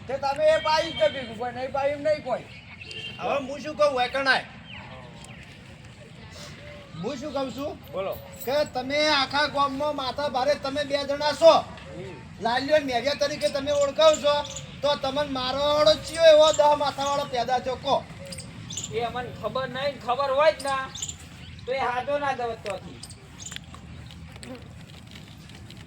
તે તમે એ પાઈ જ ભેગું કોઈ નહીં પાઈ એમ નહીં કોઈ. હવે હું શું કહું વેકણાય હું શું કહું છું બોલો. કે તમે આખા ગામમાં માથા ભારે તમે બે જણા છો લાલ્યો ને મેઘિયા તરીકે તમે ઓળખાવ છો તો તમને મારો વાળો ચિયો એવો 10 માથા વાળો પેદા થયો કો એ અમને ખબર નહીં, ખબર હોય જ ના તો એ હાથો ના દવતોથી.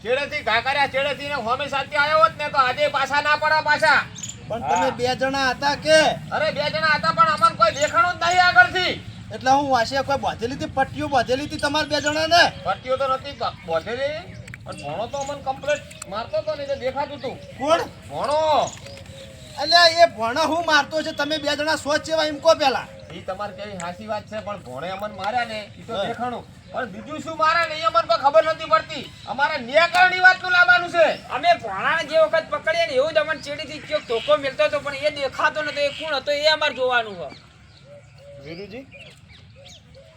છેડેથી કાકરિયા છેડેથી ને હોમે સાથી આવ્યો હોત ને તો આજે પાછા ના પડે પાછા. પણ તમે બે જણા હતા કે અરે બે જણા હતા પણ અમને કોઈ દેખાણું જ નહીં આગળથી. એટલે હું વાસે કોઈ બાંધેલી હતી પટ્ટીઓ બાંધેલી હતી તમારા બે જણા ને પટ્ટીઓ તો નથી બોધેલી પણ ભણો તો અમને કમ્પ્લીટ મારતો તો ને જે દેખાતું હતું. કોણ ભણો અલ્યા એ ભણા હું મારતો છે તમે બે જણા સોચ જેવા એમ કહો પેલા એ તમારી કેવી હાસી વાત છે પણ ભણે અમને માર્યા ને એ તો દેખાણું પણ બીજું શું મારે ને એ અમને કોઈ ખબર નથી પડતી. અમારે નિરાકરણની વાતનું લાવવાનું છે. અમે ભણાને જે વખત પકડીએ ને એવું જ અમને ચેડીથી ચોક ધોકો મિલતો હતો પણ એ દેખાતો નતો. એ કોણ હતો એ અમારે જોવાનું હોય. વીરુજી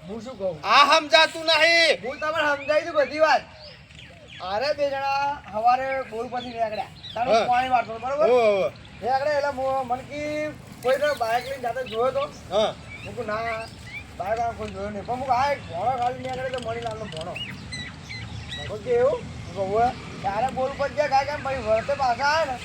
હું શું કહું? આ સમજાતું નહીં હું તમને સમજાવી દઉં બધી વાત. અરે બે જણા સવારે બોર પછી નીકળ્યા. તારું હા. પાણી વાળતો હતો, બરોબર? ઓહો નીકળ્યા એટલે મને કી કોઈ તો બાઇક લઈને જાતે જોયો તો. હા હું કહું ના બાઇક વાળા કોઈ જોયો નહીં. પણ હું કહું આ એક ભોણો ખાલી નીકળે તો મણીલાલનો ભોણો. હું કે એવું? હું કહું હવે ત્યારે બોર ઉપર ગયા કાંઈ કેમ ભાઈ વળતે પાછા આવે ને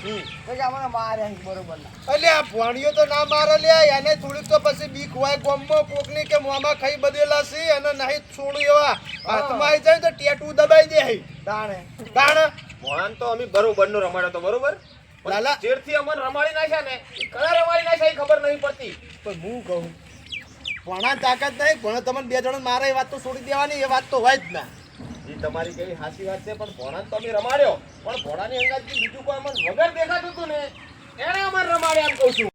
તો કે અમને માર્યા છે બરોબર ના. અલ્યા ભણ્યો તો ના મારે લ્યા એને થોડીક તો પછી બીક હોય ગામમાં કોકની કે મોંમાં ખાઈ બધેલા છે અને નહીં છોડું એવા હાથમાં આવી જાય તો ટેટુ દબાઈ દે હઈ તાણે તાણ ભણાન તો અમે બરોબર નું રમાડ્યો તો બરોબર લાલા. ચેડથી અમને રમાડી નાખ્યા ને એ કયા રમાડી નાખ્યા એ ખબર નહીં પડતી. પણ હું કહું ભણા તાકાત નહીં ભણે તમને બે જણા મારે એ વાત તો છોડી દેવાની એ વાત તો હોય જ ના એ તમારી કેવી હાસી વાત છે પણ ભણાન તો અમે રમાડ્યો પણ ભણાની અંગાજથી બીજું કોઈ અમને વગર દેખાતું હતું ને એને અમને રમાડ્યા એમ કહું છું.